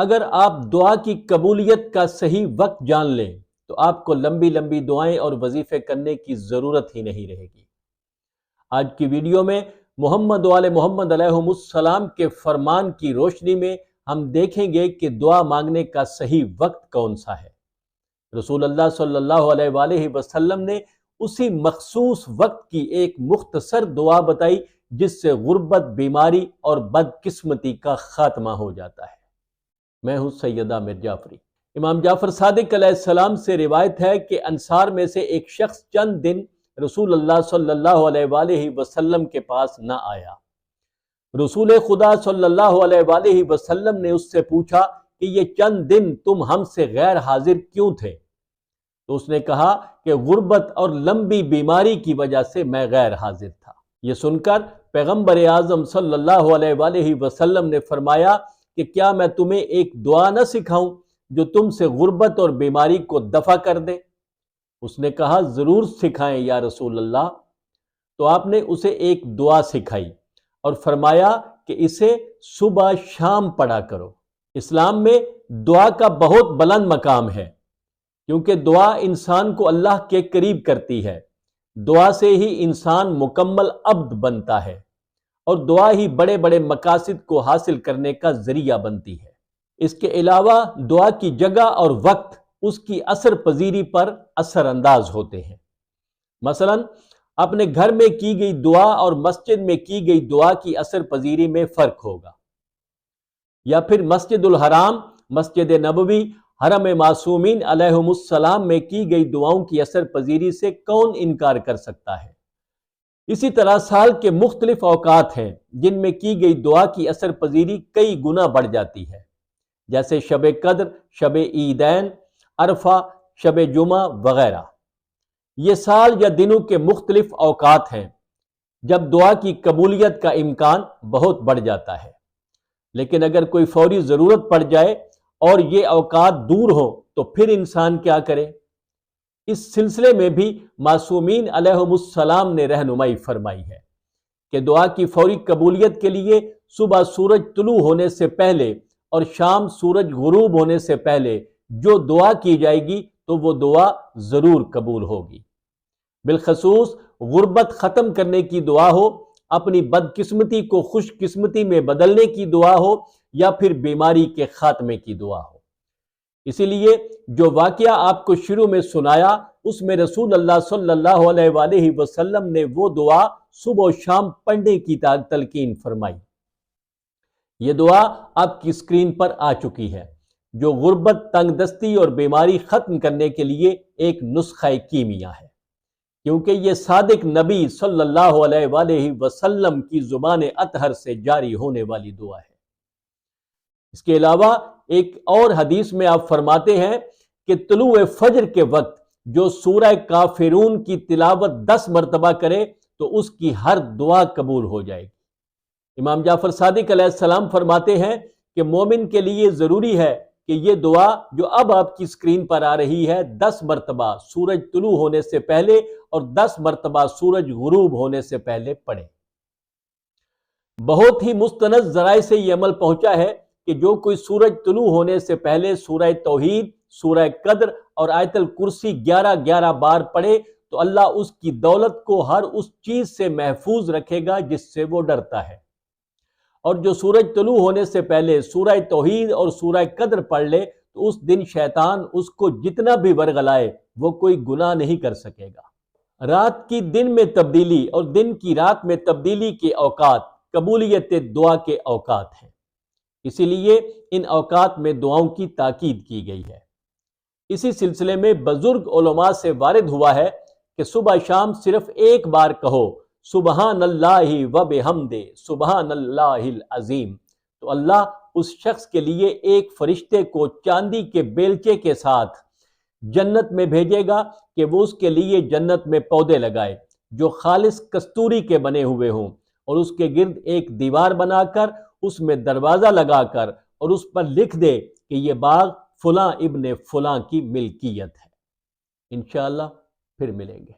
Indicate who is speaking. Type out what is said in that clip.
Speaker 1: اگر آپ دعا کی قبولیت کا صحیح وقت جان لیں تو آپ کو لمبی لمبی دعائیں اور وظیفے کرنے کی ضرورت ہی نہیں رہے گی۔ آج کی ویڈیو میں محمد وآل محمد علیہ السلام کے فرمان کی روشنی میں ہم دیکھیں گے کہ دعا مانگنے کا صحیح وقت کون سا ہے۔ رسول اللہ صلی اللہ علیہ وآلہ وسلم نے اسی مخصوص وقت کی ایک مختصر دعا بتائی جس سے غربت، بیماری اور بدقسمتی کا خاتمہ ہو جاتا ہے۔ میں ہوں سید عامر جعفری۔ امام جعفر صادق علیہ السلام سے روایت ہے کہ انصار میں سے ایک شخص چند دن رسول اللہ صلی اللہ علیہ وآلہ وسلم کے پاس نہ آیا۔ رسول خدا صلی اللہ علیہ وآلہ وسلم نے اس سے پوچھا کہ یہ چند دن تم ہم سے غیر حاضر کیوں تھے؟ تو اس نے کہا کہ غربت اور لمبی بیماری کی وجہ سے میں غیر حاضر تھا۔ یہ سن کر پیغمبر اعظم صلی اللہ علیہ وآلہ وسلم نے فرمایا کہ کیا میں تمہیں ایک دعا نہ سکھاؤں جو تم سے غربت اور بیماری کو دفع کر دے؟ اس نے کہا ضرور سکھائیں یا رسول اللہ۔ تو آپ نے اسے ایک دعا سکھائی اور فرمایا کہ اسے صبح شام پڑھا کرو۔ اسلام میں دعا کا بہت بلند مقام ہے کیونکہ دعا انسان کو اللہ کے قریب کرتی ہے۔ دعا سے ہی انسان مکمل عبد بنتا ہے اور دعا ہی بڑے بڑے مقاصد کو حاصل کرنے کا ذریعہ بنتی ہے۔ اس کے علاوہ دعا کی جگہ اور وقت اس کی اثر پذیری پر اثر انداز ہوتے ہیں۔ مثلا اپنے گھر میں کی گئی دعا اور مسجد میں کی گئی دعا کی اثر پذیری میں فرق ہوگا، یا پھر مسجد الحرام، مسجد نبوی، حرم معصومین علیہم السلام میں کی گئی دعاؤں کی اثر پذیری سے کون انکار کر سکتا ہے؟ اسی طرح سال کے مختلف اوقات ہیں جن میں کی گئی دعا کی اثر پذیری کئی گنا بڑھ جاتی ہے، جیسے شب قدر، شب عیدین، عرفہ، شب جمعہ وغیرہ۔ یہ سال یا دنوں کے مختلف اوقات ہیں جب دعا کی قبولیت کا امکان بہت بڑھ جاتا ہے، لیکن اگر کوئی فوری ضرورت پڑ جائے اور یہ اوقات دور ہوں تو پھر انسان کیا کرے؟ اس سلسلے میں بھی معصومین علیہم السلام نے رہنمائی فرمائی ہے کہ دعا کی فوری قبولیت کے لیے صبح سورج طلوع ہونے سے پہلے اور شام سورج غروب ہونے سے پہلے جو دعا کی جائے گی تو وہ دعا ضرور قبول ہوگی۔ بالخصوص غربت ختم کرنے کی دعا ہو، اپنی بدقسمتی کو خوش قسمتی میں بدلنے کی دعا ہو، یا پھر بیماری کے خاتمے کی دعا ہو۔ اسی لیے جو واقعہ آپ کو شروع میں سنایا اس میں رسول اللہ صلی اللہ علیہ وآلہ وسلم نے وہ دعا صبح و شام پڑھنے کی تلقین فرمائی۔ یہ دعا آپ کی اسکرین پر آ چکی ہے، جو غربت، تنگ دستی اور بیماری ختم کرنے کے لیے ایک نسخہ کیمیا ہے، کیونکہ یہ صادق نبی صلی اللہ علیہ وآلہ وسلم کی زبان اطہر سے جاری ہونے والی دعا ہے۔ اس کے علاوہ ایک اور حدیث میں آپ فرماتے ہیں کہ طلوع فجر کے وقت جو سورہ کافرون کی تلاوت 10 مرتبہ کرے تو اس کی ہر دعا قبول ہو جائے گی۔ امام جعفر صادق علیہ السلام فرماتے ہیں کہ مومن کے لیے ضروری ہے کہ یہ دعا جو اب آپ کی اسکرین پر آ رہی ہے 10 مرتبہ سورج طلوع ہونے سے پہلے اور 10 مرتبہ سورج غروب ہونے سے پہلے پڑھے۔ بہت ہی مستند ذرائع سے یہ عمل پہنچا ہے کہ جو کوئی سورج طلوع ہونے سے پہلے سورہ توحید، سورہ قدر اور آیت الکرسی 11 بار پڑھے تو اللہ اس کی دولت کو ہر اس چیز سے محفوظ رکھے گا جس سے وہ ڈرتا ہے، اور جو سورج طلوع ہونے سے پہلے سورہ توحید اور سورہ قدر پڑھ لے تو اس دن شیطان اس کو جتنا بھی ورغلائے وہ کوئی گناہ نہیں کر سکے گا۔ رات کی دن میں تبدیلی اور دن کی رات میں تبدیلی کے اوقات قبولیت دعا کے اوقات ہیں، اسی لیے ان اوقات میں دعاؤں کی تاکید کی گئی ہے۔ اسی سلسلے میں بزرگ علماء سے وارد ہوا ہے کہ صبح شام صرف ایک بار کہو سبحان اللہ و بحمدہ سبحان اللہ العظیم، تو اللہ اس شخص کے لیے ایک فرشتے کو چاندی کے بیلچے کے ساتھ جنت میں بھیجے گا کہ وہ اس کے لیے جنت میں پودے لگائے جو خالص کستوری کے بنے ہوئے ہوں، اور اس کے گرد ایک دیوار بنا کر اس میں دروازہ لگا کر اور اس پر لکھ دے کہ یہ باغ فلاں ابن فلاں کی ملکیت ہے۔ انشاءاللہ پھر ملیں گے۔